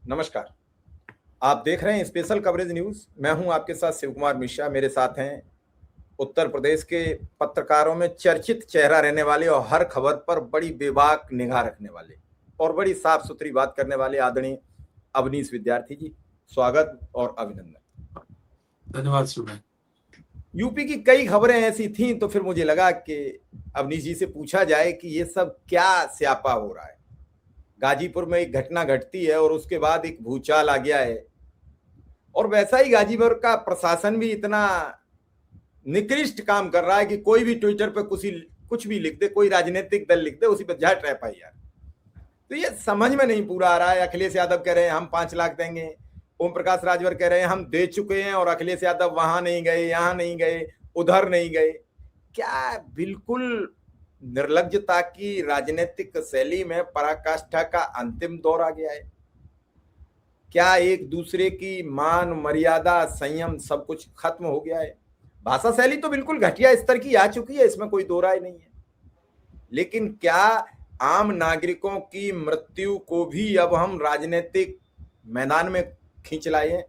नमस्कार। आप देख रहे हैं स्पेशल कवरेज न्यूज़। मैं हूं आपके साथ शिव कुमार मिश्रा। मेरे साथ हैं उत्तर प्रदेश के पत्रकारों में चर्चित चेहरा रहने वाले और हर खबर पर बड़ी बेबाक निगाह रखने वाले और बड़ी साफ सुथरी बात करने वाले आदरणीय अवनीश विद्यार्थी जी, स्वागत और अभिनंदन। धन्यवाद सुबह। यूपी की कई खबरें ऐसी थीं तो फिर मुझे लगा कि अवनीश जी से पूछा जाए कि ये सब क्या स्यापा हो रहा है। गाजीपुर में एक घटना घटती है और उसके बाद एक भूचाल आ गया है, और वैसा ही गाजीपुर का प्रशासन भी इतना निकृष्ट काम कर रहा है कि कोई भी ट्विटर पे कुछ भी लिख दे, कोई राजनीतिक दल लिख दे, उसी पर झट रह पाई यार। तो ये समझ में नहीं पूरा आ रहा है। अखिलेश यादव कह रहे हैं हम 5 लाख देंगे, ओम प्रकाश राजभर कह रहे हैं हम दे चुके हैं, और अखिलेश यादव वहां नहीं गए, यहां नहीं गए, उधर नहीं गए। क्या बिल्कुल निर्लज्जता की राजनीतिक शैली में पराकाष्ठा का अंतिम दौर आ गया है। क्या एक दूसरे की मान मर्यादा संयम सब कुछ खत्म हो गया है। भाषा शैली तो बिल्कुल घटिया स्तर की आ चुकी है, इसमें कोई दो राय नहीं है। लेकिन क्या आम नागरिकों की मृत्यु को भी अब हम राजनीतिक मैदान में खींच लाए हैं?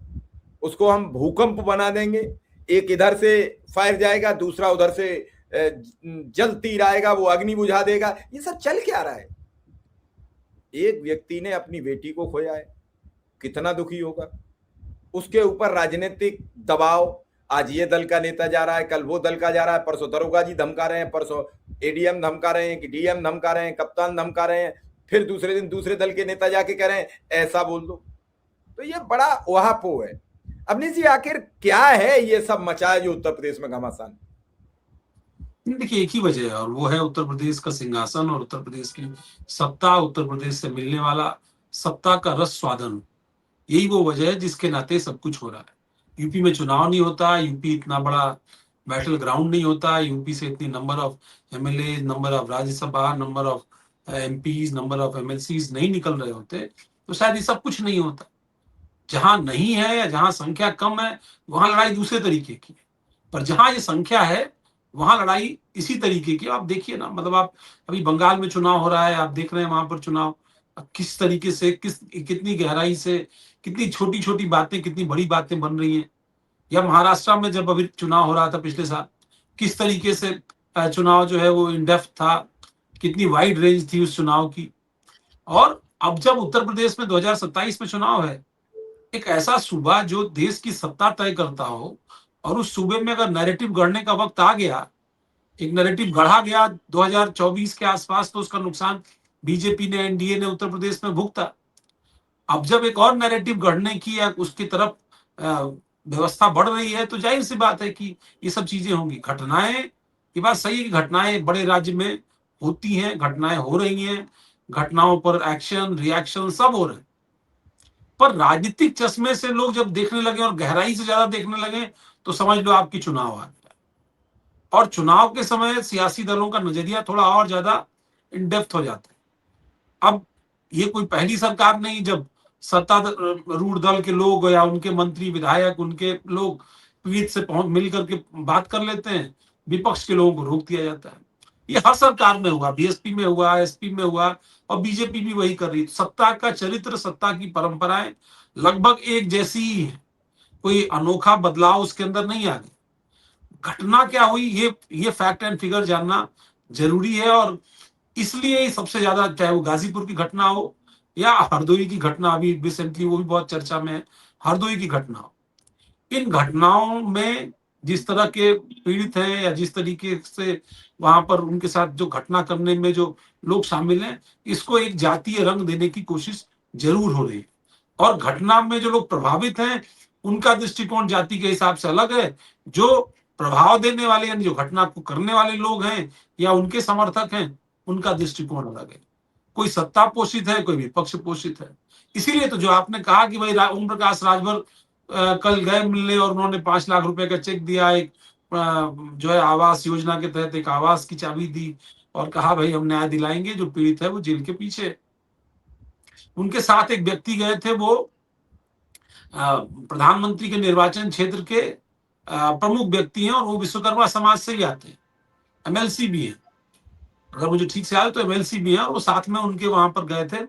उसको हम भूकंप बना देंगे। एक इधर से फायर जाएगा, दूसरा उधर से जल तीर आएगा, वो अग्नि बुझा देगा। ये सब चल क्या रहा है? एक व्यक्ति ने अपनी बेटी को खोया है, कितना दुखी होगा। उसके ऊपर राजनीतिक दबाव, आज ये दल का नेता जा रहा है, कल वो दल का जा रहा है, परसों दरोगा जी धमका रहे हैं, परसों एडीएम धमका रहे हैं कि डीएम धमका रहे हैं, कप्तान धमका रहे हैं, फिर दूसरे दिन दूसरे दल के नेता जाके कह रहे हैं ऐसा बोल दो। तो ये बड़ा ओहापो है। अवनीश जी, आखिर क्या है ये सब मचाया जो उत्तर प्रदेश में घमासान? देखिए, एक ही वजह है और वो है उत्तर प्रदेश का सिंहासन और उत्तर प्रदेश की सत्ता, उत्तर प्रदेश से मिलने वाला सत्ता का रस स्वादन। यही वो वजह है जिसके नाते सब कुछ हो रहा है। यूपी में चुनाव नहीं होता, यूपी इतना बड़ा बैटल ग्राउंड नहीं होता, यूपी से इतनी number of MLA, number of Rajya Sabha, number of MPs, number of MLCs नहीं निकल रहे होते तो शायद ये सब कुछ नहीं होता। जहां नहीं है या जहां संख्या कम है वहां लड़ाई दूसरे तरीके की है, पर जहां ये संख्या है वहां लड़ाई इसी तरीके की। आप देखिए ना, मतलब आप अभी बंगाल में चुनाव हो रहा है, आप देख रहे हैं वहां पर चुनाव किस तरीके से, कितनी गहराई से, कितनी छोटी छोटी बातें कितनी बड़ी बातें बन रही हैं। या महाराष्ट्र में जब अभी चुनाव हो रहा था पिछले साल, किस तरीके से चुनाव जो है वो इन डेप्थ था, कितनी वाइड रेंज थी उस चुनाव की। और अब जब उत्तर प्रदेश में 2027 में चुनाव है, एक ऐसा सूबा जो देश की सत्ता तय करता हो, और उस सूबे में अगर नैरेटिव गढ़ने का वक्त आ गया, एक नैरेटिव गढ़ा गया 2024 के आसपास, तो उसका नुकसान बीजेपी ने, एनडीए ने उत्तर प्रदेश में भुगता। अब जब एक और नैरेटिव गढ़ने की या उसकी तरफ व्यवस्था बढ़ रही है, तो जाहिर सी बात है कि ये सब चीजें होंगी। घटनाएं, ये बात सही है कि घटनाएं बड़े राज्य में होती हैं, घटनाएं हो रही हैं, घटनाओं पर एक्शन रिएक्शन सब हो रहे हैं, पर राजनीतिक चश्मे से लोग जब देखने लगे और गहराई से ज्यादा देखने लगे, तो समझ लो आपकी चुनाव आ गया। और चुनाव के समय सियासी दलों का नजरिया थोड़ा और ज्यादा इन डेप्थ हो जाता है। अब ये कोई पहली सरकार नहीं जब सत्तारूढ़ दल के लोग या उनके मंत्री विधायक, उनके लोग पीठ से पहुंच मिल करके बात कर लेते हैं, विपक्ष के लोगों को रोक दिया जाता है। ये हर सरकार में हुआ, बीएसपी में हुआ, एसपी में हुआ, और बीजेपी भी वही कर रही है। सत्ता का चरित्र, सत्ता की परंपराएं लगभग एक जैसी ही है, कोई अनोखा बदलाव उसके अंदर नहीं आ गया। घटना क्या हुई, ये फैक्ट एंड फिगर जानना जरूरी है। और इसलिए सबसे ज्यादा, चाहे वो गाजीपुर की घटना हो या हरदोई की घटना, अभी रिसेंटली वो भी बहुत चर्चा में है, हरदोई की घटना हो, इन घटनाओं में जिस तरह के पीड़ित हैं या जिस तरीके से वहां पर उनके साथ जो घटना करने में जो लोग शामिल हैं, इसको एक जातीय रंग देने की कोशिश जरूर हो रही है। और घटना में जो लोग प्रभावित हैं उनका दृष्टिकोण जाति के हिसाब से अलग है, जो प्रभाव देने वाले यानी जो घटना को करने वाले लोग हैं या उनके समर्थक हैं, उनका दृष्टिकोण अलग है। कोई सत्ता पोषित है, कोई विपक्ष पोषित है। इसीलिए तो जो आपने कहा कि भाई ओम प्रकाश राजभर कल गए मिलने और उन्होंने 5 लाख रुपए का चेक दिया, एक जो है आवास योजना के तहत एक आवास की चाबी दी और कहा भाई हम न्याय दिलाएंगे, जो पीड़ित है वो जेल के पीछे। उनके साथ एक व्यक्ति गए थे, वो प्रधानमंत्री के निर्वाचन क्षेत्र के प्रमुख व्यक्ति हैं और वो विश्वकर्मा समाज से ही आते हैं, एमएलसी भी है, अगर मुझे ठीक से याद है तो एमएलसी भी है। और वो साथ में उनके वहां पर गए थे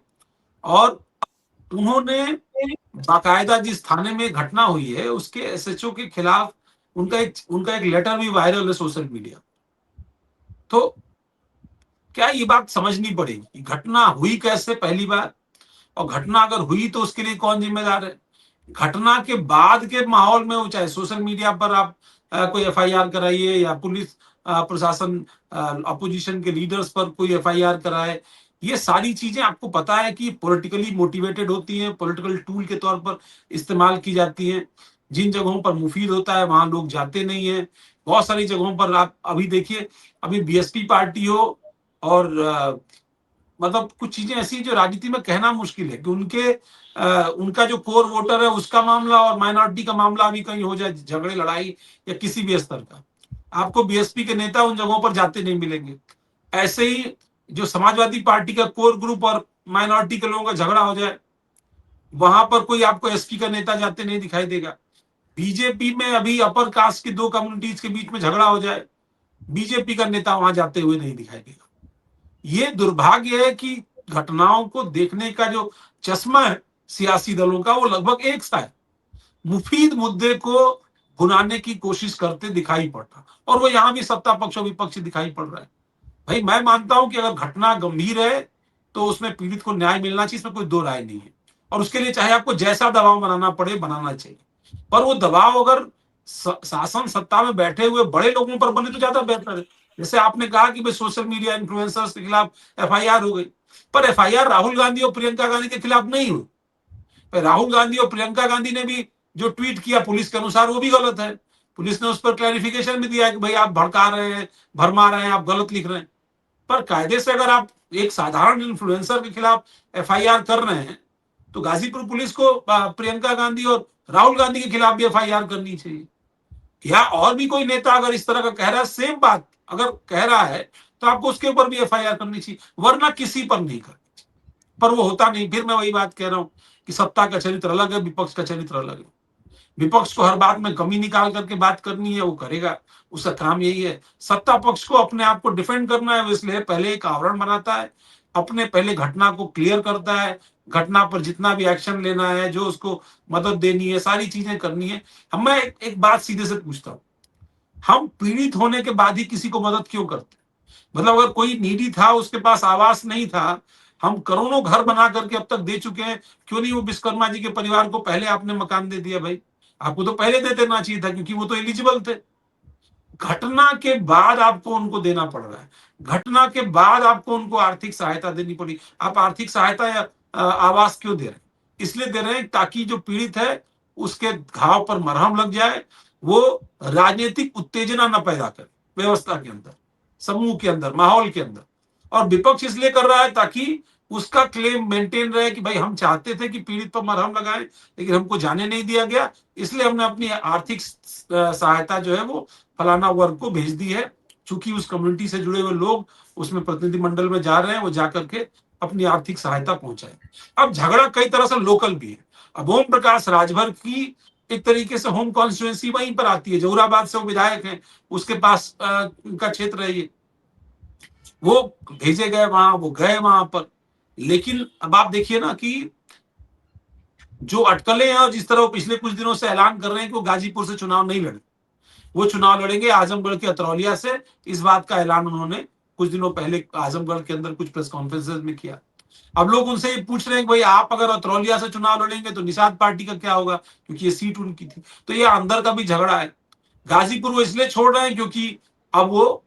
और उन्होंने बाकायदा जिस थाने में घटना हुई है उसके एसएचओ के खिलाफ उनका एक लेटर भी वायरल है सोशल मीडिया। तो क्या ये बात समझनी पड़ेगी, घटना हुई कैसे पहली बार, और घटना अगर हुई तो उसके लिए कौन जिम्मेदार है। घटना के बाद के माहौल में, वो चाहे सोशल मीडिया पर आप कोई एफआईआर कराइए या पुलिस प्रशासन अपोजिशन के लीडर्स पर कोई एफआईआर कराए, ये सारी चीजें आपको पता है कि पॉलिटिकली मोटिवेटेड होती हैं, पॉलिटिकल टूल के तौर पर इस्तेमाल की जाती हैं। जिन जगहों पर मुफीद होता है वहां लोग जाते नहीं है। बहुत सारी जगहों पर आप अभी देखिए, अभी बीएसपी पार्टी हो और मतलब कुछ चीजें ऐसी जो राजनीति में कहना मुश्किल है कि उनका जो कोर वोटर है उसका मामला और माइनॉरिटी का मामला अभी कहीं हो जाए, झगड़े लड़ाई या किसी भी स्तर का, आपको बीएसपी के नेता उन जगहों पर जाते नहीं मिलेंगे। ऐसे ही जो समाजवादी पार्टी का कोर ग्रुप और माइनॉरिटी के लोगों का झगड़ा हो जाए, वहां पर कोई आपको एसपी का नेता जाते नहीं दिखाई देगा। बीजेपी में अभी अपर कास्ट की दो कम्युनिटीज के बीच में झगड़ा हो जाए, बीजेपी का नेता वहां जाते हुए नहीं दिखाई देगा। ये दुर्भाग्य है कि घटनाओं को देखने का जो चश्मा है सियासी दलों का, वो लगभग एक सा है। मुफीद मुद्दे को भुनाने की कोशिश करते दिखाई पड़ रहा, और वो यहां भी सत्ता पक्ष और विपक्ष दिखाई पड़ रहा है। भाई मैं मानता हूं कि अगर घटना गंभीर है तो उसमें पीड़ित को न्याय मिलना चाहिए, इसमें कोई दो राय नहीं है, और उसके लिए चाहे आपको जैसा दबाव बनाना पड़े बनाना चाहिए। पर वो दबाव अगर शासन सत्ता में बैठे हुए बड़े लोगों पर बने तो ज्यादा बेहतर है। जैसे आपने कहा कि भाई सोशल मीडिया इन्फ्लुएंसर्स के खिलाफ एफआईआर हो गई, पर एफआईआर राहुल गांधी और प्रियंका गांधी के खिलाफ नहीं हुई। राहुल गांधी और प्रियंका गांधी ने भी जो ट्वीट किया पुलिस के अनुसार वो भी गलत है। पुलिस ने उस पर क्लैरिफिकेशन भी दिया कि भाई आप भड़का रहे हैं, भरमा रहे हैं, आप गलत लिख रहे हैं। पर कायदे से अगर आप एक साधारण इन्फ्लुएंसर के खिलाफ एफआईआर कर रहे हैं तो गाजीपुर पुलिस को प्रियंका गांधी और राहुल गांधी के खिलाफ भी एफआईआर करनी चाहिए। या और भी कोई नेता अगर इस तरह का कह रहा है, सेम बात अगर कह रहा है, तो आपको उसके ऊपर भी एफआईआर करनी चाहिए, वरना किसी पर नहीं करनी चाहिए। पर वो होता नहीं। फिर मैं वही बात कह रहा हूं कि सत्ता का चरित्र अलग है, विपक्ष का चरित्र अलग है। विपक्ष को हर बात में कमी निकाल करके बात करनी है, वो करेगा, उसका काम यही है। सत्ता पक्ष को अपने आप को डिफेंड करना है, वो इसलिए पहले एक आवरण बनाता है, अपने पहले घटना को क्लियर करता है, घटना पर जितना भी एक्शन लेना है, जो उसको मदद देनी है, सारी चीजें करनी है। हम मैं एक बात सीधे से पूछता हूँ, हम पीड़ित होने के बाद ही किसी को मदद क्यों करते? मतलब अगर कोई नीडी था, उसके पास आवास नहीं था, हम करोड़ों घर बना करके अब तक दे चुके हैं, क्यों नहीं वो विश्वकर्मा जी के परिवार को पहले आपने मकान दे दिया? भाई आपको तो पहले दे देना चाहिए था, क्योंकि वो तो एलिजिबल थे। घटना के बाद आपको उनको देना पड़ रहा है, घटना के बाद आपको उनको आर्थिक सहायता देनी पड़ी। आप आर्थिक सहायता या आवास क्यों दे रहे हैं? इसलिए दे रहे हैं ताकि जो पीड़ित है उसके घाव पर मरहम लग जाए, वो राजनीतिक उत्तेजना न पैदा करे व्यवस्था के अंदर, समूह के अंदर, माहौल के अंदर। और विपक्ष इसलिए कर रहा है ताकि उसका क्लेम मेंटेन रहे कि भाई हम चाहते थे कि पीड़ित पर मरहम लगाएं, लेकिन हमको जाने नहीं दिया गया, इसलिए हमने अपनी आर्थिक सहायता जो है वो फलाना वर्ग को भेज दी है। चूंकि उस कम्युनिटी से जुड़े हुए लोग उसमें प्रतिनिधिमंडल में जा रहे हैं, वो जाकर के अपनी आर्थिक सहायता पहुंचाए। अब झगड़ा कई तरह से लोकल भी है। अब ओम प्रकाश राजभर की एक तरीके से होम कॉन्स्टिट्यूएंसी वहीं पर आती है, जहुराबाद से वो विधायक हैं, उसके पास उनका क्षेत्र है ये, वो भेजे गए वहां, वो गए वहां पर। लेकिन अब आप देखिए ना कि जो अटकलें हैं और जिस तरह वो पिछले कुछ दिनों से ऐलान कर रहे हैं कि वो गाजीपुर से चुनाव नहीं लड़े, वो चुनाव लड़ेंगे आजमगढ़ के अतरौलिया से। इस बात का ऐलान उन्होंने कुछ दिनों पहले आजमगढ़ के अंदर कुछ प्रेस कॉन्फ्रेंसेस में किया। अब लोग उनसे ये पूछ रहे हैं कि भाई आप अगर अतरौलिया से चुनाव लड़ेंगे तो निषाद पार्टी का क्या होगा, क्योंकि ये सीट उनकी थी। तो ये अंदर का भी झगड़ा है। गाजीपुर वो इसलिए छोड़ रहे हैं क्योंकि अब वो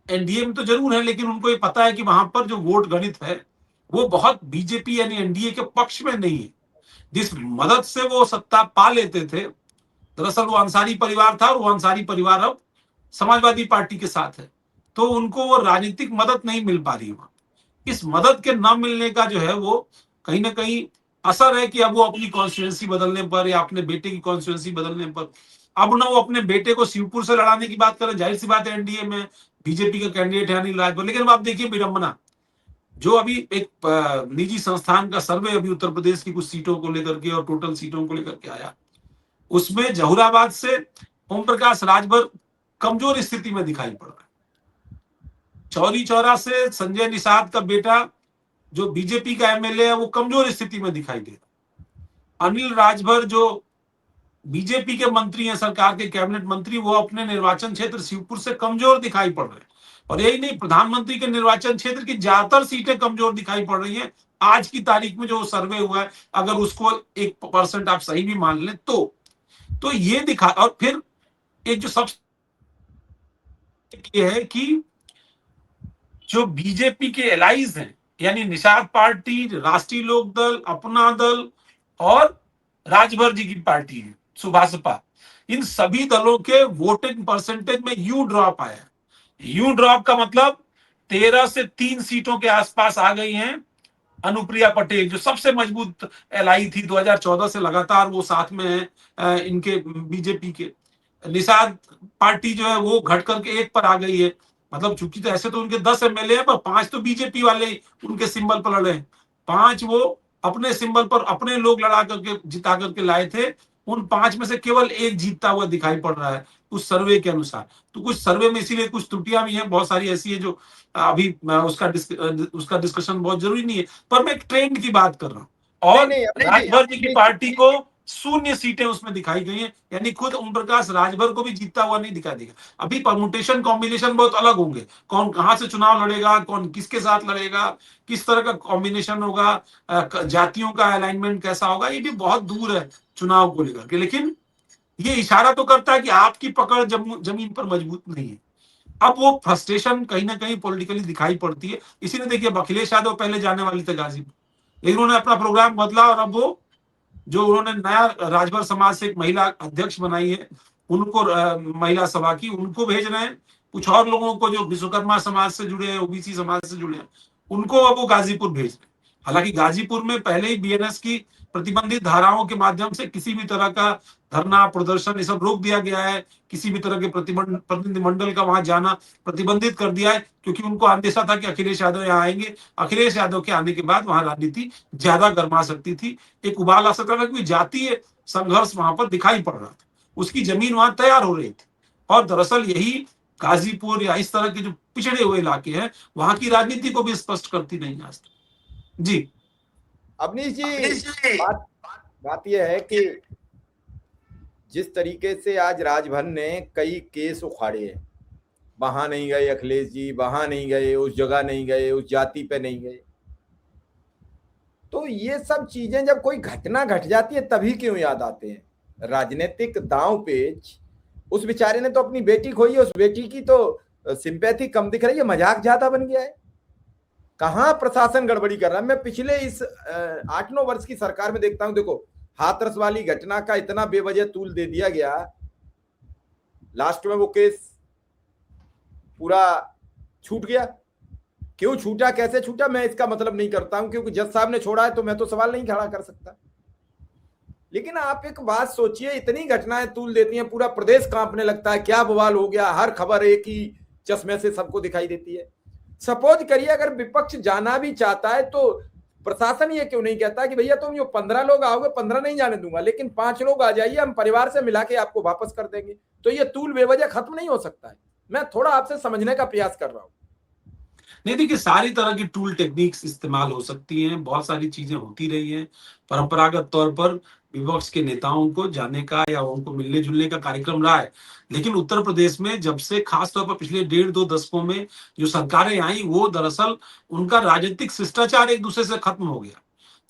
एनडीए में तो जरूर है, लेकिन उनको ये पता है कि वहां पर जो वोट गणित है वो बहुत बीजेपी यानी एनडीए के पक्ष में नहीं है। जिस मदद से वो सत्ता पा लेते थे, दरअसल वो अंसारी परिवार था, और वो अंसारी परिवार अब समाजवादी पार्टी के साथ है, तो उनको वो राजनीतिक मदद नहीं मिल पा रही है। इस मदद के न मिलने का जो है वो कहीं ना कहीं असर है कि अब वो अपनी कॉन्स्टिट्यूएंसी बदलने पर या अपने बेटे की कॉन्स्टिट्यूएंसी बदलने पर, अब ना वो अपने बेटे को शिवपुर से लड़ाने की बात करें। जाहिर सी बात है एनडीए में बीजेपी का कैंडिडेट है अनिल राजभर, लेकिन अब आप देखिए विडंबना, जो अभी एक निजी संस्थान का सर्वे अभी उत्तर प्रदेश की कुछ सीटों को लेकर के और टोटल सीटों को लेकर के आया, उसमें जहुराबाद से ओम प्रकाश राजभर कमजोर स्थिति में दिखाई पड़ रहा है। चौरी चौरा से संजय निषाद का बेटा जो बीजेपी का एमएलए है वो कमजोर स्थिति में दिखाई देता है। अनिल राजभर जो बीजेपी के मंत्री हैं, सरकार के कैबिनेट मंत्री, वो अपने निर्वाचन क्षेत्र शिवपुर से कमजोर दिखाई पड़ रहे हैं। और यही नहीं, प्रधानमंत्री के निर्वाचन क्षेत्र की ज्यादातर सीटें कमजोर दिखाई पड़ रही हैं आज की तारीख में। जो सर्वे हुआ है, अगर उसको 1% आप सही भी मान लें तो ये दिखा। और फिर एक जो सबसे ये है कि जो बीजेपी के एलाइज हैं, यानी निषाद पार्टी, राष्ट्रीय लोकदल, अपना दल और राजभर जी की पार्टी है सुभाषपा, इन सभी दलों के वोटिंग परसेंटेज में यू ड्रॉप आया। यू ड्रॉप का मतलब 13 से 3 सीटों के आसपास आ गई हैं अनुप्रिया पटेल, जो सबसे मजबूत एलआई थी 2014 से लगातार वो साथ में है इनके बीजेपी के। निषाद पार्टी जो है वो घट करके 1 पर आ गई है। मतलब चूंकि तो ऐसे तो उनके 10 एमएलए हैं, पर 5 तो बीजेपी वाले उनके सिंबल पर लड़े हैं। 5 वो अपने सिंबल पर अपने लोग लड़ा करके जिता करके लाए थे। उन 5 में से केवल 1 जीतता हुआ दिखाई पड़ रहा है उस सर्वे के अनुसार। तो कुछ सर्वे में इसीलिए कुछ त्रुटियां भी हैं, बहुत सारी ऐसी है जो अभी उसका डिस्कशन बहुत जरूरी नहीं है, पर मैं एक ट्रेंड की बात कर रहा हूँ। नहीं और नहीं अभी जी राजभर जी की पार्टी को 0 सीटें उसमें दिखाई गई हैं, यानी खुद ओम प्रकाश राजभर को भी जीतता हुआ नहीं दिखाई देगा। अभी परमुटेशन कॉम्बिनेशन बहुत अलग होंगे, कौन कहां से चुनाव लड़ेगा, कौन किसके साथ लड़ेगा, किस तरह का कॉम्बिनेशन होगा, जातियों का अलाइनमेंट कैसा होगा, ये भी बहुत दूर है चुनाव को लेकर के। लेकिन ये इशारा तो करता है कि आपकी पकड़ जमीन पर मजबूत नहीं है। अब वो फ्रस्ट्रेशन कहीं ना कहीं पॉलिटिकली दिखाई पड़ती है। इसीलिए देखिए, अखिलेश यादव पहले जाने वाले थे गाजीपुर, लेकिन उन्होंने अपना प्रोग्राम बदला और अब वो जो उन्होंने नया राजभर समाज से एक महिला अध्यक्ष बनाई है, उनको महिला सभा की, उनको भेज रहे हैं। कुछ और लोगों को जो विश्वकर्मा समाज से जुड़े हैं, ओबीसी समाज से जुड़े हैं, उनको अब वो गाजीपुर भेज रहे हैं। हालांकि गाजीपुर में पहले ही बीएनएस की प्रतिबंधित धाराओं के माध्यम से किसी भी तरह का धरना प्रदर्शन ये सब रोक दिया गया है। किसी भी तरह के प्रतिनिधिमंडल का वहां जाना प्रतिबंधित कर दिया है, क्योंकि उनको अंदेशा था कि अखिलेश यादव यहाँ आएंगे। अखिलेश यादव के आने के बाद वहां राजनीति ज्यादा गर्मा सकती थी, एक उबाल आ सकता था, क्योंकि जातीय संघर्ष वहां पर दिखाई पड़ रहा था, उसकी जमीन वहां तैयार हो रही थी। और दरअसल यही गाजीपुर या इस तरह के जो पिछड़े हुए इलाके हैं, वहां की राजनीति को भी स्पष्ट करती नहीं आज तक। जी अवनीश जी, बात बात यह है कि जिस तरीके से आज राजभर ने कई केस उखाड़े हैं, वहां नहीं गए अखिलेश जी, वहां नहीं गए, उस जगह नहीं गए, उस जाति पे नहीं गए, तो ये सब चीजें जब कोई घटना घट जाती है तभी क्यों याद आते हैं? राजनीतिक दांव पेच, उस बेचारे ने तो अपनी बेटी खोई है, उस बेटी की तो सिंपैथी कम दिख रही है, मजाक ज्यादा बन गया है। कहां प्रशासन गड़बड़ी कर रहा है? मैं पिछले इस 8-9 वर्ष की सरकार में देखता हूं, देखो हाथरस वाली घटना का इतना बेवजह तूल दे दिया गया, लास्ट में वो केस पूरा छूट गया। क्यों छूटा, कैसे छूटा, मैं इसका मतलब नहीं करता हूं, क्योंकि जज साहब ने छोड़ा है तो मैं तो सवाल नहीं खड़ा कर सकता। लेकिन आप एक बात सोचिए, इतनी घटनाएं तूल देती हैं, पूरा प्रदेश कांपने लगता है, क्या बवाल हो गया, हर खबर एक ही चश्मे से सबको दिखाई देती है। सपोज करिए अगर विपक्ष जाना भी चाहता है तो प्रशासन ये क्यों नहीं कहता कि भैया तुम जो 15 लोग आओगे, 15 नहीं जाने दूंगा, लेकिन 5 लोग आ जाइए, हम परिवार से मिला के आपको वापस कर देंगे। तो ये तूल बेवजह खत्म नहीं हो सकता है। मैं थोड़ा आपसे समझने का प्रयास कर रहा हूं। नहीं, देखिए, सारी तरह की टूल टेक्निक्स इस्तेमाल हो सकती हैं, बहुत सारी चीजें होती रही हैं। परंपरागत तौर पर विपक्ष के नेताओं को जाने का या उनको मिलने जुलने का कार्यक्रम रहा है। लेकिन उत्तर प्रदेश में जब से खास तौर पर पिछले 1.5-2 दशकों में जो सरकारें आई, वो दरअसल उनका राजनीतिक शिष्टाचार एक दूसरे से खत्म हो गया।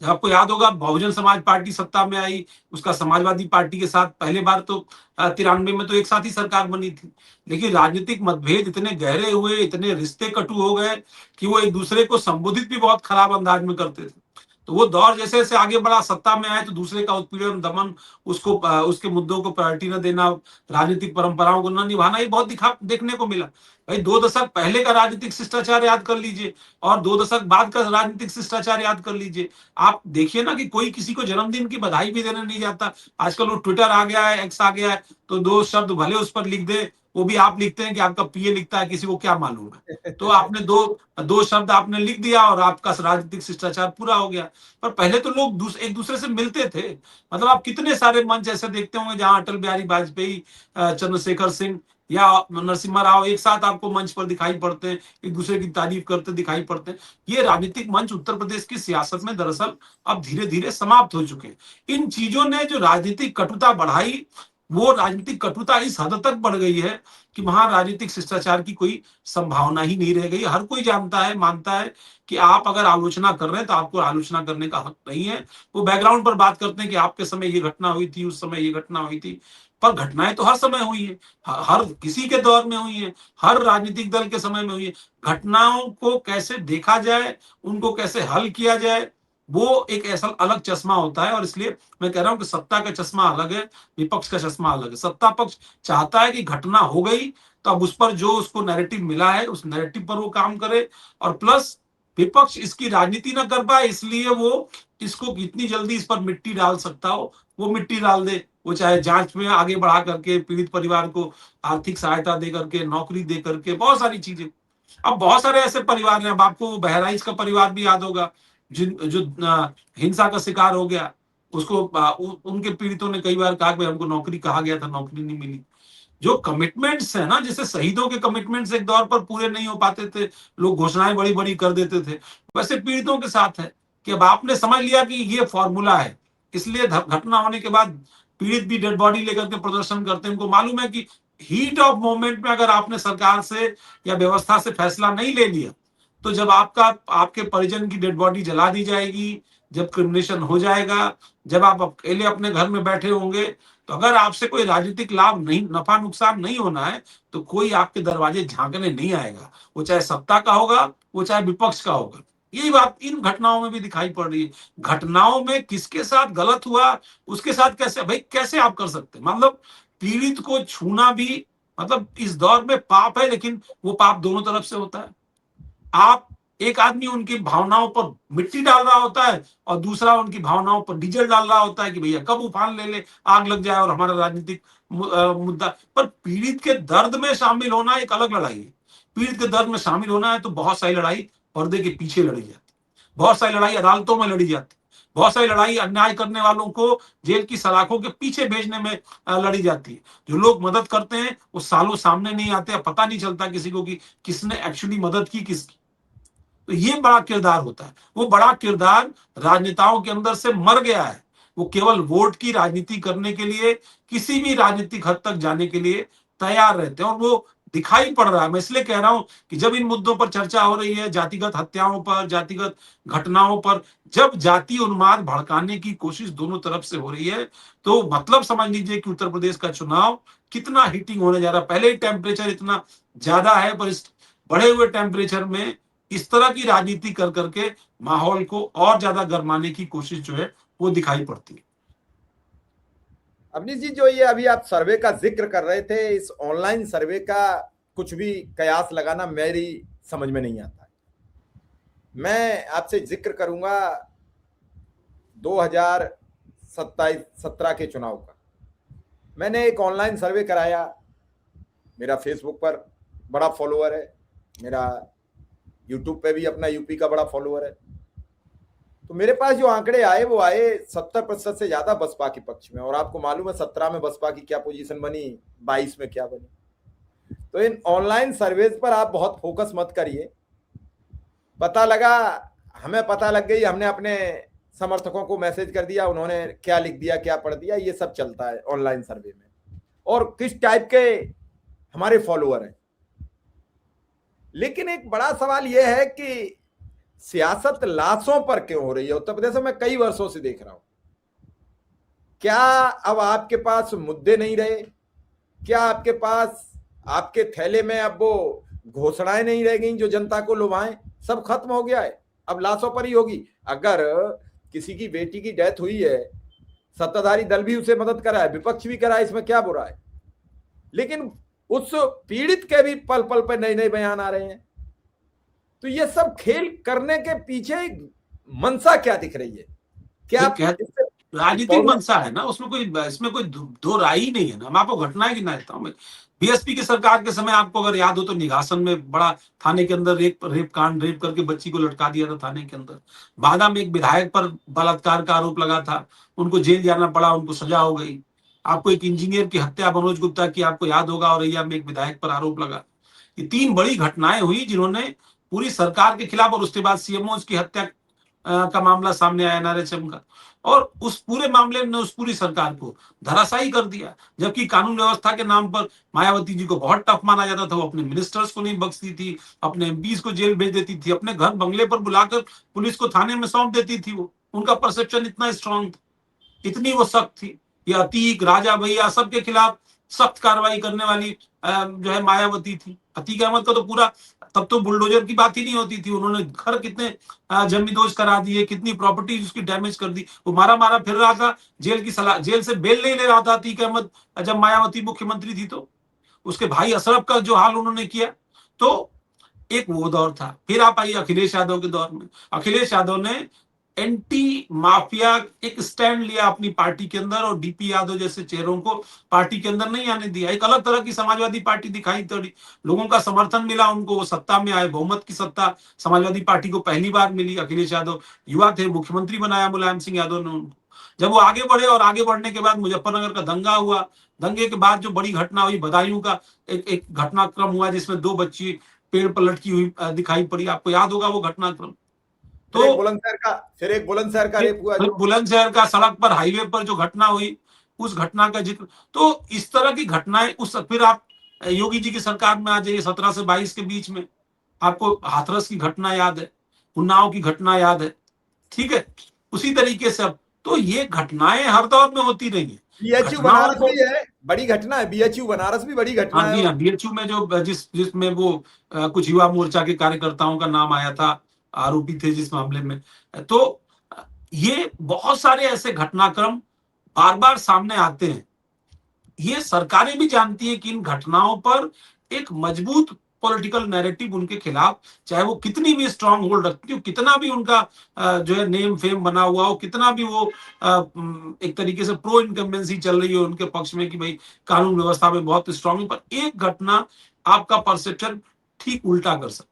आपको याद होगा, बहुजन समाज पार्टी सत्ता में आई, उसका समाजवादी पार्टी के साथ पहले बार तो 93 में तो एक साथ ही सरकार बनी थी। लेकिन राजनीतिक मतभेद इतने गहरे हुए, इतने रिश्ते कटु हो गए कि वो एक दूसरे को संबोधित भी बहुत खराब अंदाज में करते थे। तो वो दौर जैसे जैसे आगे बढ़ा, सत्ता में आए तो दूसरे का उत्पीड़न, दमन, उसको उसके मुद्दों को प्रायोरिटी न देना, राजनीतिक परंपराओं को न निभाना, ये बहुत देखने को मिला। भाई 2 दशक पहले का राजनीतिक शिष्टाचार याद कर लीजिए और 2 दशक बाद का राजनीतिक शिष्टाचार याद कर लीजिए। आप देखिए ना कि कोई किसी को जन्मदिन की बधाई भी देने नहीं जाता। आजकल वो ट्विटर आ गया है, एक्स आ गया है, तो 2 शब्द भले उस पर लिख दे, वो भी आप लिखते हैं कि आपका पीए लिखता है, किसी को क्या मालूम है। तो आपने दो शब्द आपने लिख दिया और आपका राजनीतिक शिष्टाचार पूरा हो गया। पर पहले तो लोग एक दूसरे से मिलते थे। मतलब आप कितने सारे मंच ऐसे देखते होंगे जहां अटल बिहारी वाजपेयी, चंद्रशेखर सिंह या नरसिम्हा राव एक साथ आपको मंच पर दिखाई पड़ते हैं, एक दूसरे की तारीफ करते दिखाई पड़ते हैं। ये राजनीतिक मंच उत्तर प्रदेश की सियासत में दरअसल अब धीरे धीरे समाप्त हो चुके हैं। इन चीजों ने जो राजनीतिक कटुता बढ़ाई, वो राजनीतिक कटुता इस हद तक बढ़ गई है कि वहां राजनीतिक शिष्टाचार की कोई संभावना ही नहीं रह गई। हर कोई जानता है, मानता है कि आप अगर आलोचना कर रहे हैं तो आपको आलोचना करने का हक नहीं है। वो बैकग्राउंड पर बात करते हैं कि आपके समय ये घटना हुई थी, उस समय ये घटना हुई थी, पर घटनाएं तो हर समय हुई है, हर किसी के दौर में हुई है, हर राजनीतिक दल के समय में हुई है। घटनाओं को कैसे देखा जाए, उनको कैसे हल किया जाए, वो एक ऐसा अलग चश्मा होता है। और इसलिए मैं कह रहा हूं कि सत्ता का चश्मा अलग है, विपक्ष का चश्मा अलग है। सत्ता पक्ष चाहता है कि घटना हो गई तो अब उस पर जो उसको नैरेटिव मिला है उस नैरेटिव पर वो काम करे, और प्लस विपक्ष इसकी राजनीति ना कर पाए, इसलिए वो इसको कितनी जल्दी इस पर मिट्टी डाल सकता हो वो मिट्टी डाल दे। वो चाहे जांच में आगे बढ़ा करके, पीड़ित परिवार को आर्थिक सहायता दे करके, नौकरी दे करके, बहुत सारी चीजें। अब बहुत सारे ऐसे परिवार हैं, अब आपको बहराइच का परिवार भी याद होगा, जिन जो हिंसा का शिकार हो गया, उसको उनके पीड़ितों ने कई बार कहा कि हमको नौकरी कहा गया था, नौकरी नहीं मिली। जो कमिटमेंट्स है ना, जैसे शहीदों के कमिटमेंट्स एक दौर पर पूरे नहीं हो पाते थे, लोग घोषणाएं बड़ी बड़ी कर देते थे, वैसे पीड़ितों के साथ है कि अब आपने समझ लिया कि ये फॉर्मूला है, इसलिए घटना होने के बाद पीड़ित भी डेड बॉडी लेकर के प्रदर्शन करते हैं। उनको मालूम है कि हीट ऑफ मोमेंट में अगर आपने सरकार से या व्यवस्था से फैसला नहीं ले लिया, तो जब आपके परिजन की डेड बॉडी जला दी जाएगी, जब क्रिमिनेशन हो जाएगा, जब आप अकेले अपने घर में बैठे होंगे, तो अगर आपसे कोई राजनीतिक लाभ नहीं, नफा नुकसान नहीं होना है, तो कोई आपके दरवाजे झांकने नहीं आएगा। वो चाहे सत्ता का होगा, वो चाहे विपक्ष का होगा। यही बात इन घटनाओं में भी दिखाई पड़ रही है। घटनाओं में किसके साथ गलत हुआ, उसके साथ कैसे, भाई कैसे आप कर सकते, मतलब पीड़ित को छूना भी, मतलब इस दौर में पाप है, लेकिन वो पाप दोनों तरफ से होता है। आप, एक आदमी उनकी भावनाओं पर मिट्टी डाल रहा होता है और दूसरा उनकी भावनाओं पर डीजल डाल रहा होता है कि भैया कब उफान ले ले, आग लग जाए और हमारा राजनीतिक मुद्दा। पर पीड़ित के दर्द में शामिल होना एक अलग लड़ाई है। पीड़ित के दर्द में शामिल होना है तो बहुत सारी लड़ाई पर्दे के पीछे लड़ी जाती, बहुत सारी लड़ाई अदालतों में लड़ी जाती, बहुत सारी लड़ाई अन्याय करने वालों को जेल की सलाखों के पीछे भेजने में लड़ी जाती है। जो लोग मदद करते हैं वो सालों सामने नहीं आते, पता नहीं चलता किसी को कि किसने एक्चुअली मदद की, किसकी। तो ये बड़ा किरदार होता है। वो बड़ा किरदार राजनेताओं के अंदर से मर गया है। वो केवल वोट की राजनीति करने के लिए, किसी भी राजनीतिक हद तक जाने के लिए तैयार रहते हैं, और वो दिखाई पड़ रहा है। मैं इसलिए कह रहा हूं कि जब इन मुद्दों पर चर्चा हो रही है, जातिगत हत्याओं पर, जातिगत घटनाओं पर, जब जाति उन्माद भड़काने की कोशिश दोनों तरफ से हो रही है, तो मतलब समझ लीजिए कि उत्तर प्रदेश का चुनाव कितना हीटिंग होने जा रहा है। पहले ही टेम्परेचर इतना ज्यादा है, पर इस बढ़े हुए टेम्परेचर में इस तरह की राजनीति कर करके माहौल को और ज्यादा गरमाने की कोशिश जो है वो दिखाई पड़ती है। अवनीश जी, जो ये अभी आप सर्वे का जिक्र कर रहे थे, इस ऑनलाइन सर्वे का कुछ भी कयास लगाना मेरी समझ में नहीं आता है। मैं आपसे जिक्र करूंगा 2017 के चुनाव का। मैंने एक ऑनलाइन सर्वे कराया, मेरा फेसबुक पर बड़ा फॉलोअर है, मेरा यूट्यूब पे भी अपना यूपी का बड़ा फॉलोअर है। तो मेरे पास जो आंकड़े आए वो आए 70% से ज्यादा बसपा के पक्ष में। और आपको मालूम है 17 में बसपा की क्या पोजीशन बनी, 22 में क्या बनी। तो इन ऑनलाइन सर्वेज पर आप बहुत फोकस मत करिए। पता लगा, हमें पता लग गई, हमने अपने समर्थकों को मैसेज कर दिया, उन्होंने क्या लिख दिया, क्या पढ़ दिया, ये सब चलता है ऑनलाइन सर्वे में, और किस टाइप के हमारे फॉलोअर हैं। लेकिन एक बड़ा सवाल यह है कि सियासत लाशों पर क्यों हो रही है उत्तर प्रदेश में। मैं कई वर्षों से देख रहा हूं। क्या अब आपके पास मुद्दे नहीं रहे? क्या आपके पास, आपके थैले में अब वो घोषणाएं नहीं रह गई जो जनता को लुभाएं? सब खत्म हो गया है, अब लाशों पर ही होगी। अगर किसी की बेटी की डेथ हुई है, सत्ताधारी दल भी उसे मदद करा है, विपक्ष भी करा है, इसमें क्या बुरा है? लेकिन उस पीड़ित के भी पल पल पर नए नए बयान आ रहे हैं। तो ये सब खेल करने के पीछे मंशा क्या दिख रही है? क्या राजनीतिक मंशा है ना, उसमें कोई, इसमें कोई दो राय ही नहीं है ना। मैं आपको घटनाएं गिना देता हूँ। बीएसपी की सरकार के समय आपको अगर याद हो तो निघासन में बड़ा थाने के अंदर रेप करके बच्ची को लटका दिया था थाने के अंदर। बादा में एक विधायक पर बलात्कार का आरोप लगा था, उनको जेल जाना पड़ा, उनको सजा हो गई। आपको एक इंजीनियर की हत्या मनोज गुप्ता की आपको याद होगा, औरैया में एक विधायक पर आरोप लगा। ये 3 बड़ी घटनाएं हुई जिन्होंने पूरी सरकार के खिलाफ, और उसके बाद सीएमओ की हत्या का मामला सामने आया एनआरएचएम का, और उस पूरे मामले ने उस पूरी सरकार को धराशायी कर दिया। जबकि कानून व्यवस्था के नाम पर मायावती जी को बहुत टफ माना जाता था, वो अपने मिनिस्टर्स को नहीं बख्शती थी, अपने एमपीज को जेल भेज देती थी, अपने घर बंगले पर बुलाकर पुलिस को थाने में सौंप देती थी। वो उनका परसेप्शन इतना स्ट्रांग था, इतनी वो सख्त थी। ये अतीक, राजा भैया, सबके खिलाफ सख्त कार्रवाई करने वाली जो है मायावती थी। अतीक अहमद का तो पूरा, तब तो बुलडोजर की बात ही नहीं होती थी, उन्होंने घर कितने जमींदोज करा दिए, कितनी प्रॉपर्टी उसकी डैमेज कर दी। वो मारा मारा फिर रहा था, जेल की सलाह, जेल से बेल नहीं ले रहा था अतीक अहमद जब मायावती मुख्यमंत्री थी। तो उसके भाई अशरफ का जो हाल उन्होंने किया, तो एक वो दौर था। फिर आप आइए अखिलेश यादव के दौर में। अखिलेश यादव ने एंटी माफिया एक स्टैंड लिया अपनी पार्टी के अंदर, और डीपी यादव जैसे चेहरों को पार्टी के अंदर नहीं आने दिया। एक अलग तरह की समाजवादी पार्टी दिखाई पड़ी, लोगों का समर्थन मिला उनको, वो सत्ता में आए, बहुमत की सत्ता समाजवादी पार्टी को पहली बार मिली। अखिलेश यादव युवा थे, मुख्यमंत्री बनाया मुलायम सिंह यादव ने उनको। जब वो आगे बढ़े, और आगे बढ़ने के बाद मुजफ्फरनगर का दंगा हुआ, दंगे के बाद जो बड़ी घटना हुई, बदायूं का एक घटनाक्रम हुआ जिसमें 2 बच्ची पेड़ पर लटकी हुई दिखाई पड़ी, आपको याद होगा वो घटनाक्रम। फिर तो एक बुलंदशहर का रेप हुआ फिर जो। बुलंदशहर का सड़क पर, हाईवे पर जो घटना हुई, उस घटना का जिक्र। तो इस तरह की घटनाएं उस, फिर आप योगी जी की सरकार में आ जाइए 17 से 22 के बीच में, आपको हाथरस की घटना याद है, उन्नाव की घटना याद है, ठीक है। उसी तरीके से अब तो ये घटनाएं हर दौर में होती रही है। बीएचयू घटनाओं बनारस को, भी है, बड़ी घटना है, बीएचयू बनारस भी बड़ी घटना हाँ है। जी हाँ, बीएचयू में जो जिसमें वो कुछ युवा मोर्चा के कार्यकर्ताओं का नाम आया था, आरोपी थे जिस मामले में। तो ये बहुत सारे ऐसे घटनाक्रम बार बार सामने आते हैं। ये सरकारें भी जानती हैं कि इन घटनाओं पर एक मजबूत पॉलिटिकल नैरेटिव उनके खिलाफ, चाहे वो कितनी भी स्ट्रांग होल्ड रखती हो, कितना भी उनका जो है नेम फेम बना हुआ हो, कितना भी वो एक तरीके से प्रो इनकम्बेंसी चल रही हो उनके पक्ष में कि भाई कानून व्यवस्था में बहुत स्ट्रांग, पर एक घटना आपका परसेप्शन ठीक उल्टा कर सकती है।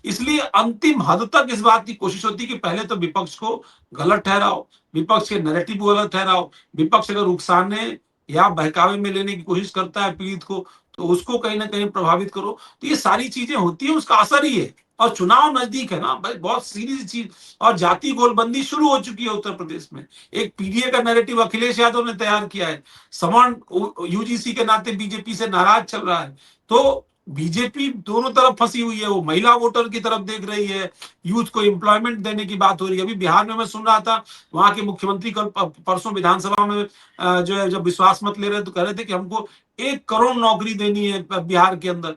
इसलिए अंतिम हद तक इस बात की कोशिश होती है कि पहले तो विपक्ष को गलत ठहराओ, विपक्ष के नैरेटिव को गलत ठहराओ। विपक्ष अगर उकसाने या बहकावे में लेने की कोशिश करता है पीड़ित को, तो उसको कहीं ना कहीं प्रभावित करो। तो ये सारी चीजें होती है, उसका असर ही है। और चुनाव नजदीक है ना भाई, बहुत सीरियस चीज, और जाति गोलबंदी शुरू हो चुकी है उत्तर प्रदेश में। एक पीडीए का नैरेटिव अखिलेश यादव ने तैयार किया है, सवर्ण यूजीसी के नाते बीजेपी से नाराज चल रहा है। तो बीजेपी दोनों तरफ फंसी हुई है, वो महिला वोटर की तरफ देख रही है, यूथ को एम्प्लॉयमेंट देने की बात हो रही है। अभी बिहार में मैं सुन रहा था, वहां के मुख्यमंत्री कल परसों विधानसभा में जो है, जब विश्वास मत ले रहे तो कह रहे थे कि हमको 1 करोड़ नौकरी देनी है बिहार के अंदर।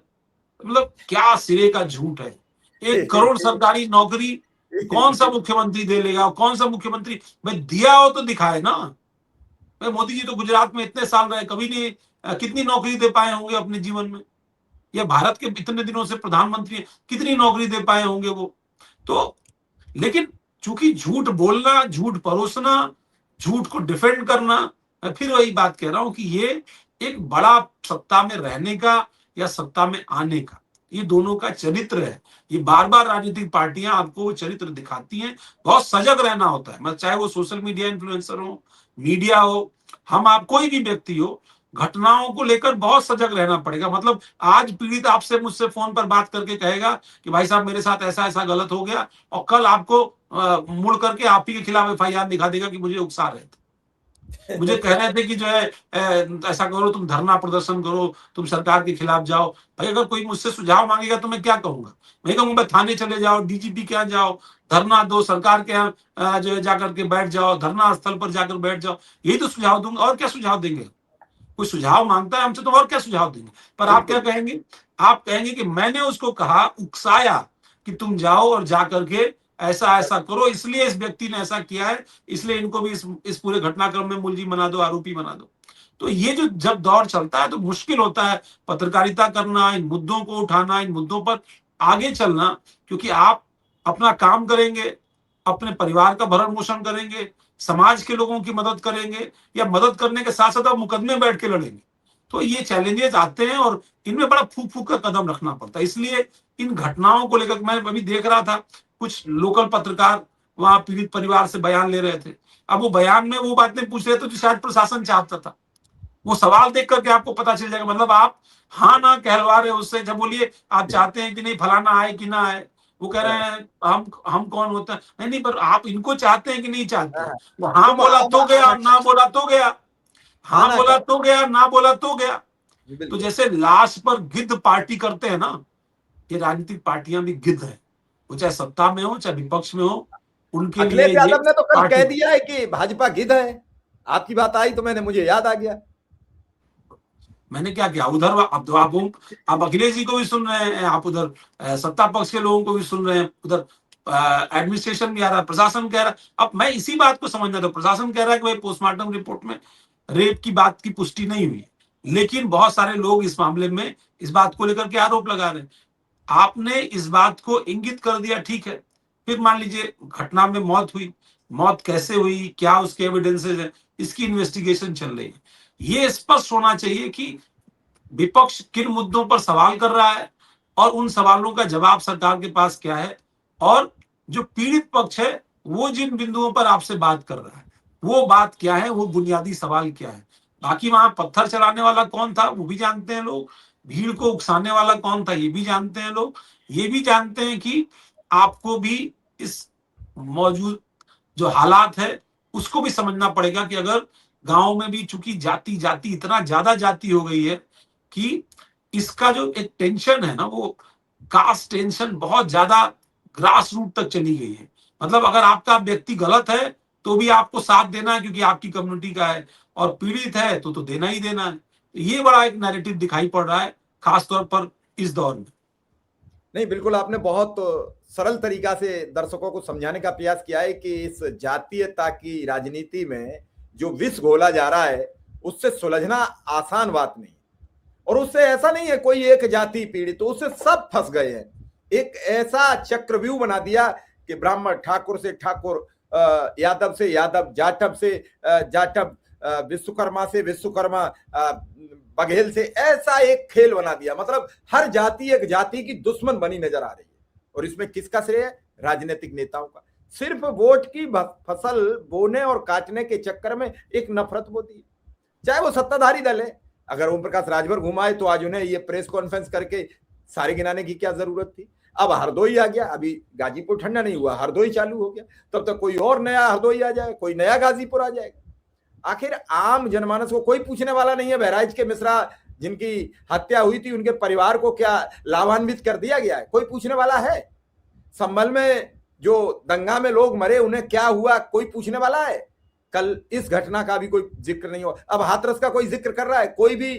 मतलब क्या सिरे का झूठ है। 1 करोड़ सरकारी नौकरी कौन सा मुख्यमंत्री दे लेगा, कौन सा मुख्यमंत्री भाई दिया हो तो दिखाए ना। भाई मोदी जी तो गुजरात में इतने साल रहे, कभी नहीं कितनी नौकरी दे पाए होंगे अपने जीवन में, या भारत के इतने दिनों से प्रधानमंत्री कितनी नौकरी दे पाए होंगे वो। तो लेकिन चूंकि झूठ बोलना, झूठ परोसना, झूठ को डिफेंड करना, मैं फिर वही बात कह रहा हूं कि ये एक बड़ा सत्ता में रहने का या सत्ता में आने का, ये दोनों का चरित्र है। ये बार बार राजनीतिक पार्टियां आपको वो चरित्र दिखाती हैं। बहुत सजग रहना होता है, मतलब चाहे वो सोशल मीडिया इन्फ्लुएंसर हो, मीडिया हो, हम आप कोई भी व्यक्ति हो, घटनाओं को लेकर बहुत सजग रहना पड़ेगा। मतलब आज पीड़ित आपसे मुझसे फोन पर बात करके कहेगा कि भाई साहब मेरे साथ ऐसा ऐसा गलत हो गया, और कल आपको मुड़ करके आप ही के खिलाफ एफआईआर दिखा देगा कि मुझे उकसा रहे थे, मुझे कह रहे थे कि जो है ऐसा करो, तुम धरना प्रदर्शन करो, तुम सरकार के खिलाफ जाओ। भाई अगर कोई मुझसे सुझाव मांगेगा तो मैं क्या कहूंगा? मैं कहूंगा थाने चले जाओ, डीजीपी के यहाँ जाओ, धरना दो, सरकार के यहाँ जो है जाकर के बैठ जाओ, धरना स्थल पर जाकर बैठ जाओ, यही तो सुझाव दूंगा। और क्या सुझाव देंगे? कोई सुझाव मांगता है हमसे तो और क्या सुझाव देंगे? पर आप क्या कहेंगे? आप कहेंगे कि मैंने उसको कहा, उकसाया कि तुम जाओ और जा करके ऐसा ऐसा करो, इसलिए इस व्यक्ति ने ऐसा किया है, इसलिए इनको भी इस पूरे घटनाक्रम में मुलजिम बना दो, आरोपी बना दो। तो ये जो जब दौर चलता है तो मुश्किल होता है पत्रकारिता करना, इन मुद्दों को उठाना, इन मुद्दों पर आगे चलना, क्योंकि आप अपना काम करेंगे, अपने परिवार का भरण पोषण करेंगे, समाज के लोगों की मदद करेंगे, या मदद करने के साथ साथ आप मुकदमे बैठ के लड़ेंगे। तो ये चैलेंजेस आते हैं और इनमें बड़ा फूक फूक का कदम रखना पड़ता है। इसलिए इन घटनाओं को लेकर मैं अभी देख रहा था, कुछ लोकल पत्रकार वहां पीड़ित परिवार से बयान ले रहे थे। अब वो बयान में वो बातें पूछ रहे थे जो शायद प्रशासन चाहता था। वो सवाल देख करके आपको पता चल जाएगा। मतलब आप हाँ ना कहलवा रहे हो उससे, जब बोलिए आप चाहते हैं कि नहीं फलाना आए कि ना आए, वो कह रहे हाँ, हैं हम कौन होता है, नहीं नहीं, पर आप इनको चाहते हैं कि नहीं चाहते? हाँ, वो हाँ तुम बोला आओ तो मैं गया, आना ना बोला तो गया, हाँ आना बोला कर तो गया, ना बोला तो गया। तो बिल्कुल। जैसे लाश पर गिद्ध पार्टी करते हैं ना, ये राजनीतिक पार्टियां भी गिद्ध है, वो चाहे सत्ता में हो चाहे विपक्ष में हो, उनके लिए अखिलेश ये यादव ने तो कल कह पार्टी। दिया है कि भाजपा गिद्ध है। आपकी बात आई तो मुझे याद आ गया। मैंने क्या किया उधर, अब तो आप अखिलेश जी को भी सुन रहे हैं, आप उधर सत्ता पक्ष के लोगों को भी सुन रहे हैं, उधर एडमिनिस्ट्रेशन भी आ रहा है, प्रशासन कह रहा है। अब मैं इसी बात को समझना था, प्रशासन कह रहा है कि भाई पोस्टमार्टम रिपोर्ट में रेप की बात की पुष्टि नहीं हुई, लेकिन बहुत सारे लोग इस मामले में इस बात को लेकर के आरोप लगा रहे हैं। आपने इस बात को इंगित कर दिया, ठीक है, फिर मान लीजिए घटना में मौत हुई, मौत कैसे हुई, क्या उसके एविडेंसेस है, इसकी इन्वेस्टिगेशन चल रही है। ये स्पष्ट होना चाहिए कि विपक्ष किन मुद्दों पर सवाल कर रहा है और उन सवालों का जवाब सरकार के पास क्या है, और जो पीड़ित पक्ष है वो जिन बिंदुओं पर आपसे बात कर रहा है वो बात क्या है, वो बुनियादी सवाल क्या है। बाकी वहां पत्थर चलाने वाला कौन था वो भी जानते हैं लोग, भीड़ को उकसाने वाला कौन था ये भी जानते हैं लोग, ये भी जानते हैं कि आपको भी इस मौजूद जो हालात है उसको भी समझना पड़ेगा कि अगर गांव में भी चूंकि जाति जाति इतना ज्यादा जाति हो गई है कि इसका जो एक टेंशन है ना, वो कास्ट टेंशन बहुत ज्यादा ग्रास रूट तक चली गई है। मतलब अगर आपका व्यक्ति गलत है तो भी आपको साथ देना है क्योंकि आपकी कम्युनिटी का है, और पीड़ित है तो देना ही देना है। ये बड़ा एक नैरेटिव दिखाई पड़ रहा है खासतौर पर इस दौर में। नहीं, बिल्कुल आपने बहुत सरल तरीका से दर्शकों को समझाने का प्रयास किया है कि इस जातीयता की राजनीति में जो विष घोला जा रहा है उससे सुलझना आसान बात नहीं, और उससे ऐसा नहीं है कोई एक जाति पीड़ित, तो उससे सब फंस गए हैं। एक ऐसा चक्रव्यूह बना दिया कि ब्राह्मण ठाकुर से ठाकुर, यादव से यादव, जाटव से जाटव, विश्वकर्मा से विश्वकर्मा, बघेल से, ऐसा एक खेल बना दिया। मतलब हर जाति एक जाति की दुश्मन बनी नजर आ रही है, और इसमें किसका श्रेय है? राजनीतिक नेताओं का। सिर्फ वोट की फसल बोने और काटने के चक्कर में एक नफरत होती है, चाहे वो सत्ताधारी दल है। अगर ओम प्रकाश राजभर घुमाए तो आज उन्हें ये प्रेस कॉन्फ्रेंस करके सारे गिनाने की क्या जरूरत थी? अब हरदोई आ गया, अभी गाजीपुर ठंडा नहीं हुआ, हरदोई चालू हो गया, तब तक कोई और नया हरदोई आ जाए, कोई नया गाजीपुर आ जाएगा। आखिर आम जनमानस को कोई पूछने वाला नहीं है बहराइच के मिश्रा जिनकी हत्या हुई थी उनके परिवार को क्या लाभान्वित कर दिया गया है? कोई पूछने वाला है? संभल में जो दंगा में लोग मरे उन्हें क्या हुआ, कोई पूछने वाला है? कल इस घटना का भी कोई जिक्र नहीं हुआ। अब हाथरस का कोई जिक्र कर रहा है? कोई भी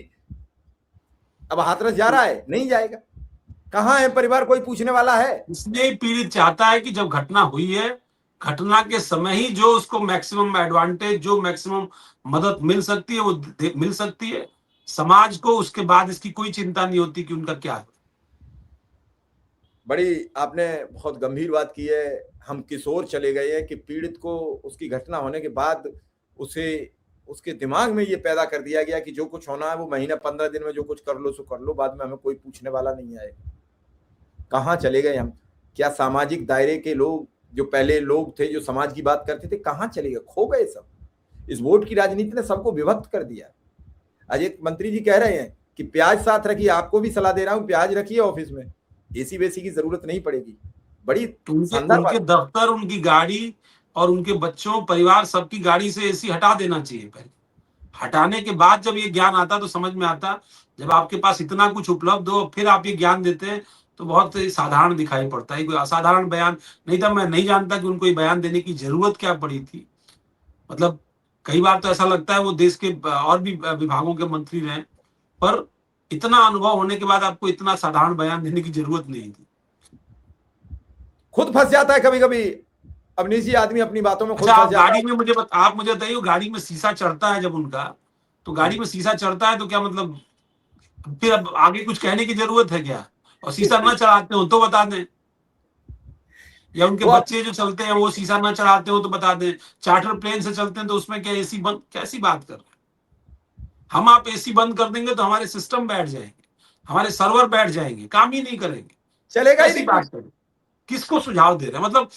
अब हाथरस जा रहा है? नहीं जाएगा। कहां है परिवार? कोई पूछने वाला है? इसलिए पीड़ित चाहता है कि जब घटना हुई है, घटना के समय ही जो उसको मैक्सिमम एडवांटेज, जो मैक्सिमम मदद मिल सकती है वो मिल सकती है समाज को, उसके बाद इसकी कोई चिंता नहीं होती कि उनका क्या है। बड़ी आपने बहुत गंभीर बात की है। हम किशोर चले गए हैं कि पीड़ित को उसकी घटना होने के बाद उसे उसके दिमाग में ये पैदा कर दिया गया कि जो कुछ होना है वो महीना 15 दिन में जो कुछ कर लो सो कर लो, बाद में हमें कोई पूछने वाला नहीं आएगा। कहाँ चले गए हम? क्या सामाजिक दायरे के लोग, जो पहले लोग थे जो समाज की बात करते थे, कहाँ चले गए? खो गए सब। इस वोट की राजनीति ने सबको विभक्त कर दिया। आज एक मंत्री जी कह रहे हैं कि प्याज साथ रखिए, आपको भी सलाह दे रहा हूं प्याज रखिए ऑफिस में, एसी वेसी की जरूरत नहीं पड़ेगी। बड़ी उनके शानदार उनके बात। दफ्तर, उनकी गाड़ी और उनके बच्चों परिवार सबकी गाड़ी से एसी हटा देना चाहिए पहले। हटाने के बाद जब ये ज्ञान आता तो समझ में आता। जब आपके पास इतना कुछ उपलब्ध हो फिर आप ये ज्ञान देते हैं तो बहुत साधारण दिखाई पड़ता है, कोई असाधारण बयान नहीं था। मैं नहीं जानता कि उनको ये बयान देने की जरूरत क्या पड़ी थी। मतलब कई बार तो ऐसा लगता है वो देश के और भी विभागों के मंत्री रहे, पर इतना अनुभव होने के बाद आपको इतना साधारण बयान देने की जरूरत नहीं थी। खुद फंस जाता है कभी कभी अवनीश जी, आदमी अपनी बातों में खुद अच्छा, फंस आप जाता गाड़ी है। में आप मुझे बताइए, गाड़ी में शीशा चढ़ता है जब उनका, तो गाड़ी में शीशा चढ़ता है तो क्या मतलब फिर अब आगे कुछ कहने की जरूरत है क्या? और शीशा ना चढ़ाते हो तो बता दें, या उनके वो बच्चे जो चलते हैं वो शीशा ना चढ़ाते हो तो बता दें, चार्टर प्लेन से चलते हैं तो उसमें क्या एसी बंद, कैसी बात कर रहे हैं? हम आप एसी बंद कर देंगे तो हमारे सिस्टम बैठ जाएंगे, हमारे सर्वर बैठ जाएंगे, काम ही नहीं करेंगे। चलेगा ही कैसी नहीं। बात करें? किसको सुझाव दे रहे हैं? मतलब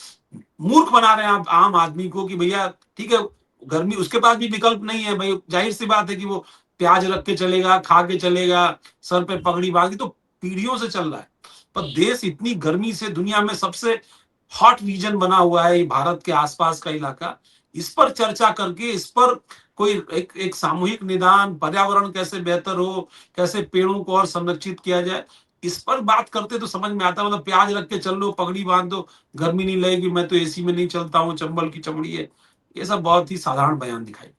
मूर्ख बना रहे हैं आप आम आदमी को कि भैया ठीक है, गर्मी उसके पास भी विकल्प नहीं है भाई, जाहिर सी बात है कि वो प्याज रख के चलेगा, खा के चलेगा, सर पे पगड़ी बांध के, तो पीढ़ियों से चल रहा है। पर देश इतनी गर्मी से, दुनिया में सबसे हॉट रीजन बना हुआ है भारत के आसपास का इलाका, इस पर चर्चा करके, इस पर कोई एक सामूहिक निदान, पर्यावरण कैसे बेहतर हो, कैसे पेड़ों को और संरक्षित किया जाए, इस पर बात करते तो समझ में आता। मतलब प्याज रख के चल लो, पगड़ी बांध दो, गर्मी नहीं लगेगी, मैं तो एसी में नहीं चलता हूँ, चंबल की चमड़ी है, ये सब बहुत ही साधारण बयान दिखाई।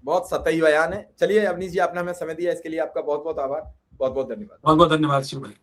बहुत सतही बयान है। चलिए अवनीश जी, आपने हमें समय दिया, इसके लिए आपका बहुत बहुत आभार, बहुत बहुत धन्यवाद। बहुत बहुत धन्यवाद शिव भाई।